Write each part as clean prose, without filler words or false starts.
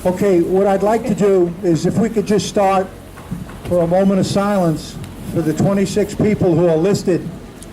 Okay, what I'd like to do is if we could just start for a moment of silence for the 26 people who are listed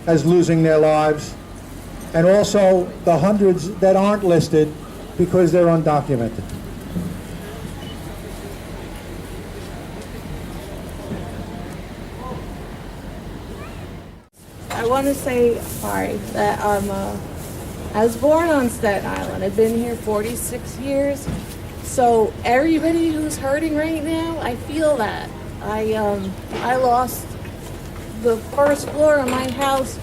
as losing their lives, and also the hundreds that aren't listed because they're undocumented. I want to say, that I was born on Staten Island. I've been here 46 years. So everybody who's hurting right now, I feel that. I lost the first floor of my house,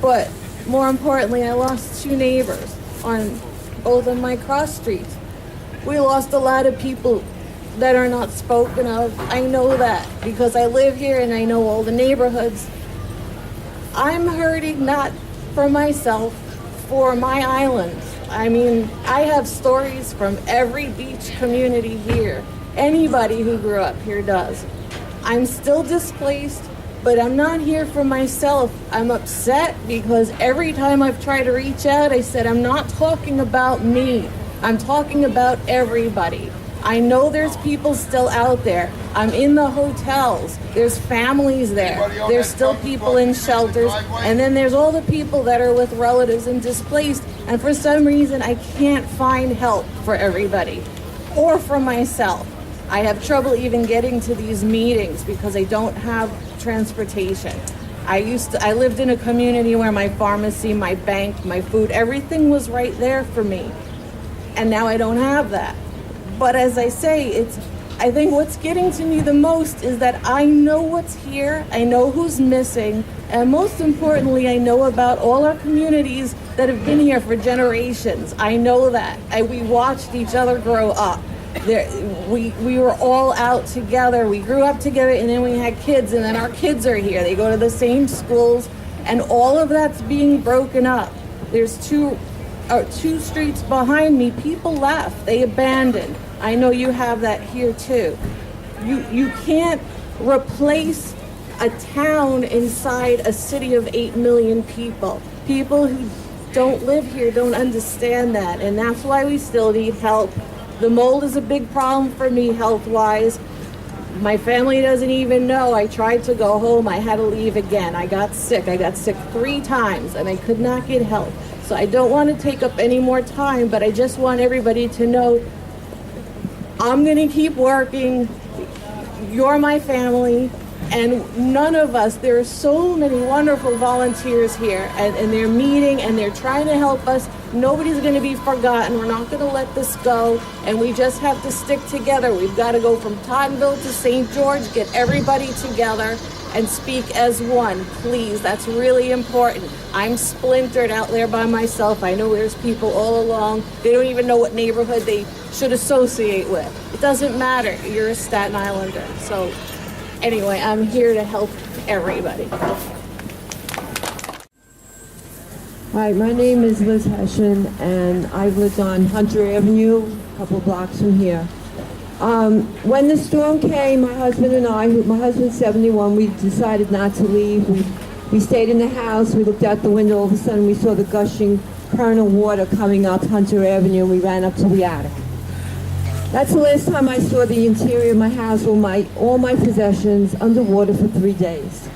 but more importantly, I lost 2 neighbors on both of my cross streets. We lost a lot of people that are not spoken of. I know that because I live here and I know all the neighborhoods. I'm hurting not for myself, for my island. I mean, I have stories from every beach community here. Anybody who grew up here does. I'm still displaced, but I'm not here for myself. I'm upset because every time I've tried to reach out, I said, I'm not talking about me. I'm talking about everybody. I know there's people still out there. I'm in the hotels. There's families there. There's still people in shelters. And then there's all the people that are with relatives and displaced. And for some reason, I can't find help for everybody or for myself. I have trouble even getting to these meetings because I don't have transportation. I lived in a community where my pharmacy, my bank, my food, everything was right there for me. And now I don't have that. But as I say, I think what's getting to me the most is that I know what's here, I know who's missing, and most importantly, I know about all our communities that have been here for generations. I know that. We watched each other grow up. We were all out together. We grew up together, and then we had kids, and then our kids are here. They go to the same schools, and all of that's being broken up. There's two streets behind me. People left. They abandoned. I know you have that here too. You can't replace a town inside a city of 8 million people. People who don't live here don't understand that, and that's why we still need help. The mold is a big problem for me health-wise. My family doesn't even know. I tried to go home. I had to leave again. I got sick. I got sick 3 times, and I could not get help. So I don't want to take up any more time, but I just want everybody to know I'm going to keep working. You're my family, and none of us, there are so many wonderful volunteers here, and they're meeting, and they're trying to help us. Nobody's going to be forgotten. We're not going to let this go, and we just have to stick together. We've got to go from Tottenville to St. George, get everybody together, and speak as one, please. That's really important. I'm splintered out there by myself. I know there's people all along. They don't even know what neighborhood they should associate with. It doesn't matter. You're a Staten Islander. So anyway, I'm here to help everybody. Hi, my name is Liz Hessian, and I've lived on Hunter Avenue, a couple blocks from here. When the storm came, my husband and I, my husband's 71, we decided not to leave. We stayed in the house. We looked out the window. All of a sudden, we saw the gushing current of water coming up Hunter Avenue, and we ran up to the attic. That's the last time I saw the interior of my house with all my possessions underwater for 3 days.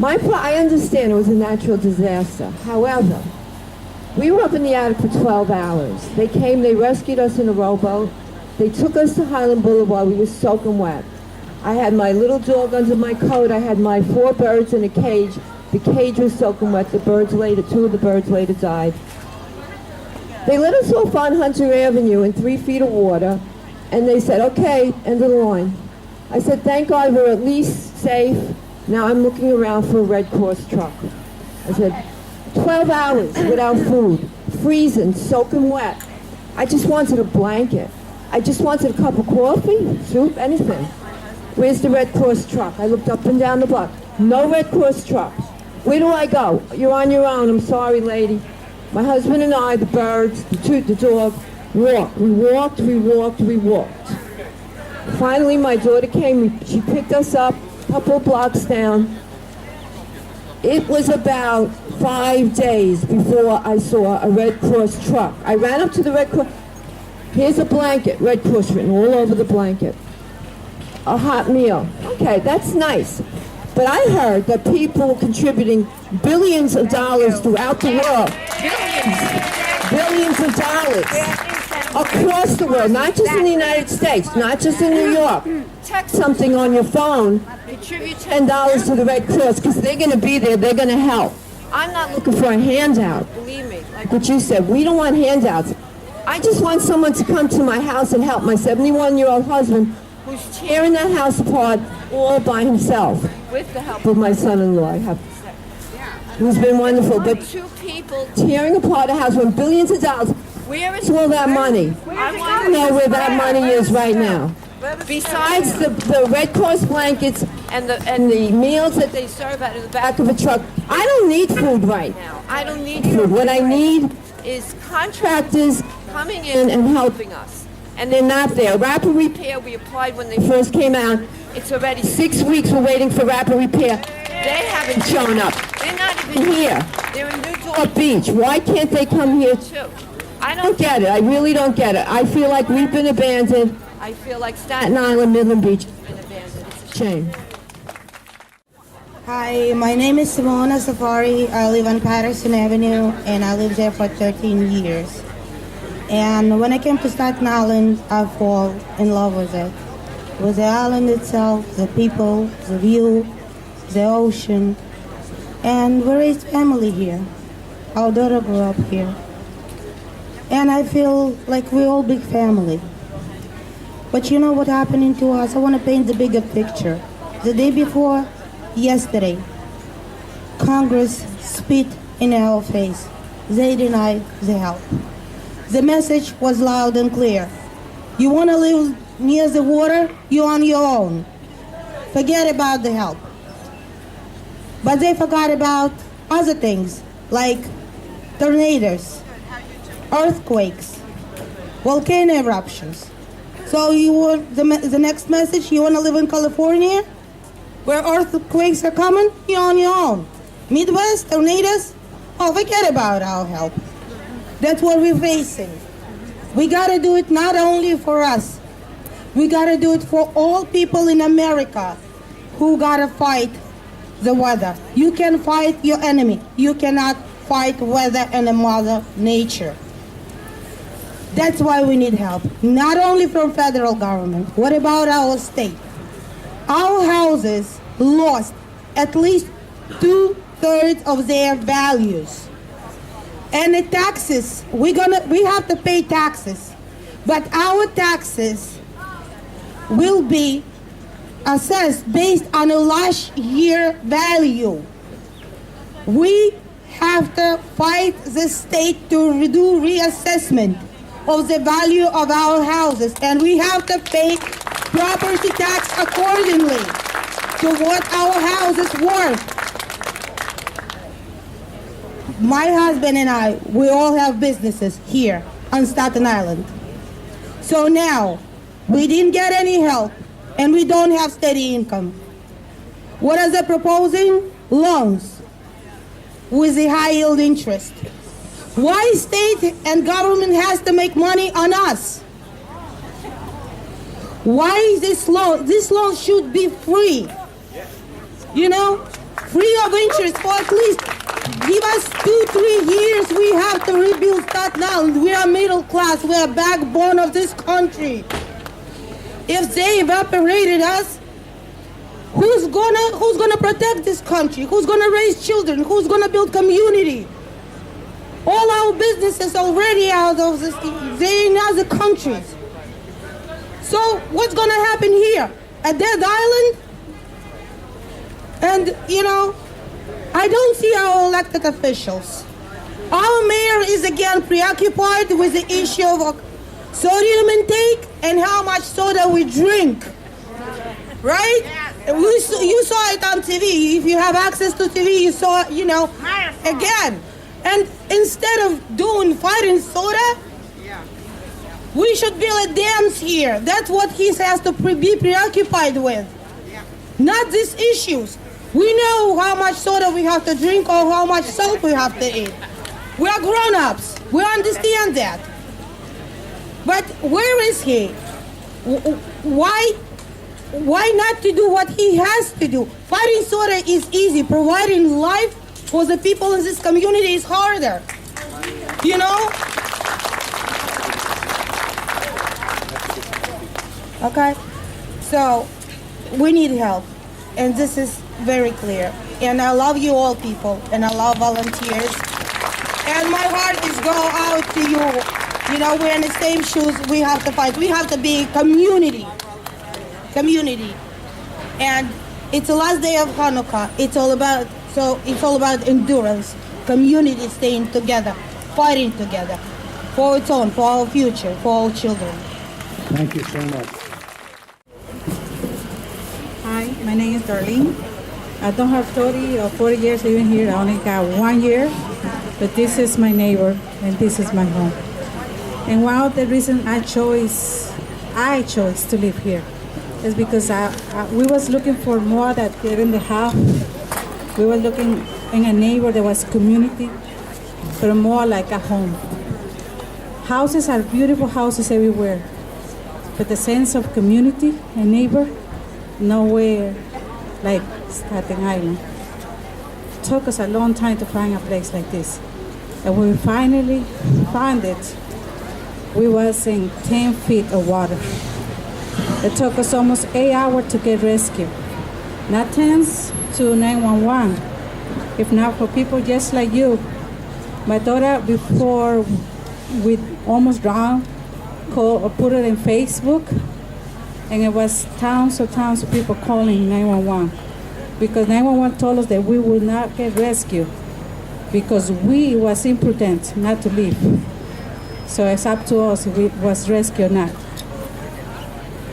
I understand it was a natural disaster. However, we were up in the attic for 12 hours. They came, they rescued us in a rowboat. They took us to Highland Boulevard. We were soaking wet. I had my little dog under my coat. I had my 4 birds in a cage. The cage was soaking wet. 2 of the birds later died. They let us off on Hunter Avenue in 3 feet of water, and they said, okay, end of the line. I said, thank God we're at least safe. Now I'm looking around for a Red Cross truck. I said, 12 hours without food, freezing, soaking wet. I just wanted a blanket. I just wanted a cup of coffee, soup, anything. Where's the Red Cross truck? I looked up and down the block. No Red Cross truck. Where do I go? You're on your own. I'm sorry, lady. My husband and I, the birds, the dog, walked. We walked. Finally, my daughter came. She picked us up a couple of blocks down. It was about 5 days before I saw a Red Cross truck. I ran up to the Red Cross. Here's a blanket, Red Cross written all over the blanket. A hot meal. Okay, that's nice. But I heard that people contributing billions of dollars throughout the world. Billions of dollars. Across the world, not just in the United States, not just in New York. Text something on your phone, contribute $10 to the Red Cross, because they're going to be there, they're going to help. I'm not looking for a handout, believe me, like what you said. We don't want handouts. I just want someone to come to my house and help my 71-year-old husband, who's tearing that house apart all by himself, with the help of my son-in-law, I have to say, who's been wonderful. But two people tearing apart a house with billions of dollars. Where is all that money? I want to know where that money is right now. Besides the Red Cross blankets and the meals that they serve out of the back of a truck, I don't need food right now. I don't need food. What I need is contractors coming in and helping us. And they're not there. Rapid Repair, we applied when they first came out. It's already 6 weeks we're waiting for Rapid Repair. They haven't shown up. They're not even here. They're in Newport Beach. Why can't they come here too? I don't get it. I really don't get it. I feel like we've been abandoned. I feel like Staten Island, Midland Beach has been abandoned. It's a shame. Hi, my name is Simona Safari. I live on Patterson Avenue, and I lived there for 13 years. And when I came to Staten Island, I fall in love with it. With the island itself, the people, the view, the ocean. And we raised family here. Our daughter grew up here. And I feel like we're all big family. But you know what happening to us? I want to paint the bigger picture. The day before, yesterday, Congress spit in our face. They denied the help. The message was loud and clear. You want to live near the water? You're on your own. Forget about the help. But they forgot about other things, like tornadoes, earthquakes, volcano eruptions. So you want the next message, you want to live in California, where earthquakes are coming? You're on your own. Midwest, tornadoes? Oh, forget about our help. That's what we're facing. We got to do it not only for us. We got to do it for all people in America who got to fight the weather. You can fight your enemy. You cannot fight weather and Mother Nature. That's why we need help, not only from federal government. What about our state? Our houses lost at least 2/3 of their values. And the taxes, we have to pay taxes, but our taxes will be assessed based on a last year value. We have to fight the state to do reassessment of the value of our houses, and we have to pay property tax accordingly to what our house is worth. My husband and I, we all have businesses here on Staten Island. So now, we didn't get any help, and we don't have steady income. What are they proposing? Loans with a high yield interest. Why state and government has to make money on us? Why is this loan? This loan should be free. You know, free of interest for at least give us 2-3 years. We have to rebuild Staten Island. We are middle class. We are backbone of this country. If they evaporated us, who's gonna protect this country? Who's gonna raise children? Who's gonna build community? All our businesses already out of this, they're in other countries. So what's gonna happen here? A dead island? And you know, I don't see our elected officials. Our mayor is again preoccupied with the issue of sodium intake and how much soda we drink. Right? You saw it on TV. If you have access to TV, you saw, you know, again. And instead of fighting soda, we should build dams here. That's what he has to be preoccupied with. Not these issues. We know how much soda we have to drink or how much salt we have to eat. We are grown-ups. We understand that. But where is he? Why not to do what he has to do? Fighting SOTA is easy. Providing life for the people in this community is harder. You know? Okay? So, we need help. And this is very clear. And I love you all people. And I love volunteers. And my heart is go out to you. You know, we're in the same shoes. We have to fight. We have to be community. Community. And it's the last day of Hanukkah. It's all about endurance. Community staying together, fighting together for its own, for our future, for our children. Thank you so much. Hi, my name is Darlene. I don't have 30 or 40 years living here. I only got 1 year, but this is my neighbor and this is my home. And one of the reasons I chose to live here is because we was looking for more that in the house. We were looking in a neighbor that was community, but more like a home. Houses are beautiful houses everywhere, but the sense of community and neighbor, nowhere like Staten Island. It took us a long time to find a place like this. And when we finally found it, we was in 10 feet of water. It took us almost 8 hours to get rescued. Not tens to 911. If not for people just like you. My daughter, before we almost drowned, put it in Facebook, and it was tons of people calling 911 because 911 told us that we would not get rescued because we was imprudent not to leave. So it's up to us if we was rescued or not.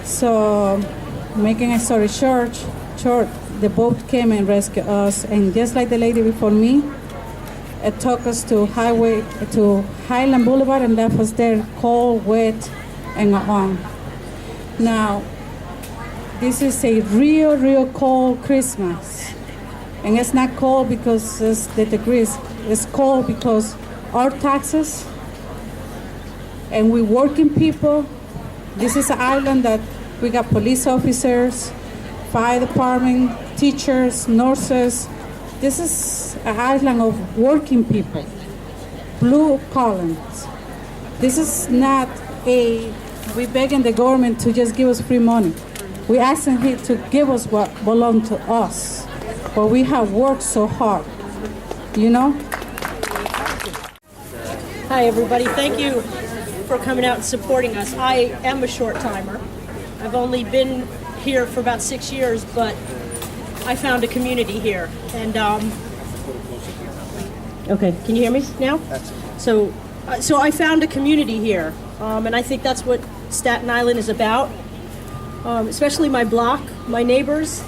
So, making a story short, the boat came and rescued us, and just like the lady before me, it took us to Highland Boulevard and left us there cold, wet, and on. Now, this is a real cold Christmas. And it's not cold because it's the degrees. It's cold because our taxes, and we working people. This is an island that we got police officers, fire department, teachers, nurses. This is an island of working people, blue collars. This is not we begging the government to just give us free money. We asking him to give us what belongs to us, but we have worked so hard, you know? Hi, everybody. Thank you for coming out and supporting us. I am a short timer. I've only been here for about 6 years, but I found a community here. And okay, can you hear me now? So I found a community here, and I think that's what Staten Island is about. Especially my block, my neighbors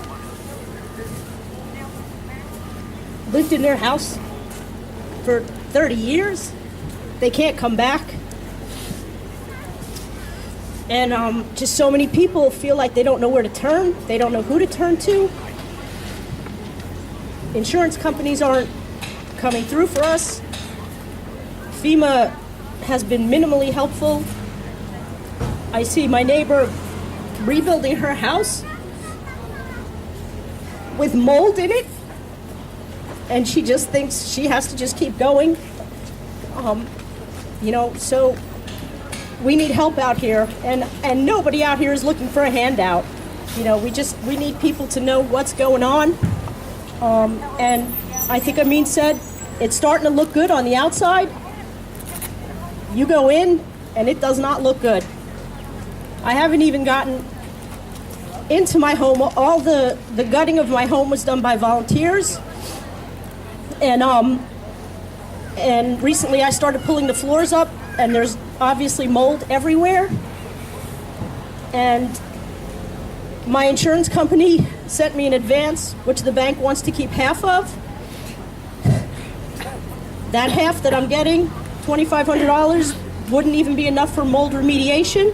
lived in their house for 30 years. They can't come back. And just so many people feel like they don't know where to turn. They don't know who to turn to. Insurance companies aren't coming through for us. FEMA has been minimally helpful. I see my neighbor rebuilding her house with mold in it, and she just thinks she has to just keep going. So we need help out here, and nobody out here is looking for a handout. We need people to know what's going on. And I think Amin said it's starting to look good on the outside. You go in, and it does not look good. I haven't even gotten into my home. All the gutting of my home was done by volunteers. And recently I started pulling the floors up, and there's obviously mold everywhere. And my insurance company sent me an advance, which the bank wants to keep half of. That half that I'm getting, $2,500, wouldn't even be enough for mold remediation.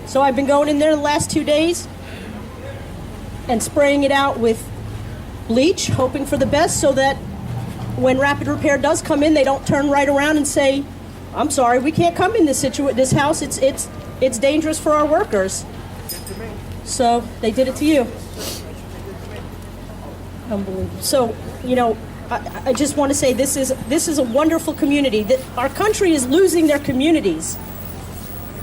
So I've been going in there the last 2 days and spraying it out with bleach, hoping for the best so that when rapid repair does come in, they don't turn right around and say, I'm sorry, we can't come in this house. It's dangerous for our workers. So they did it to you. Unbelievable. So, you know, I just want to say this is a wonderful community. That our country is losing their communities,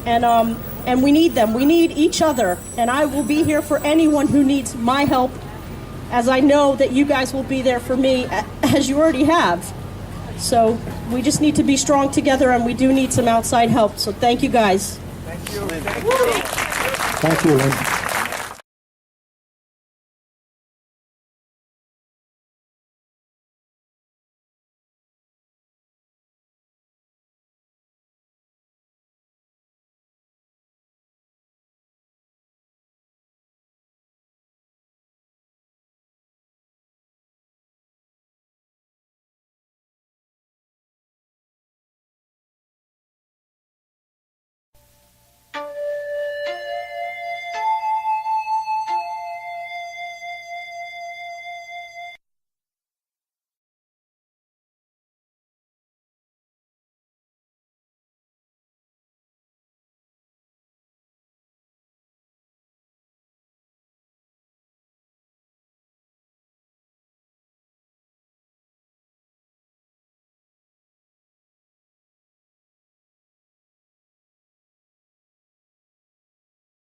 and we need them. We need each other, and I will be here for anyone who needs my help, as I know that you guys will be there for me, as you already have. So we just need to be strong together, and we do need some outside help. So thank you guys. Thank you, Lynn.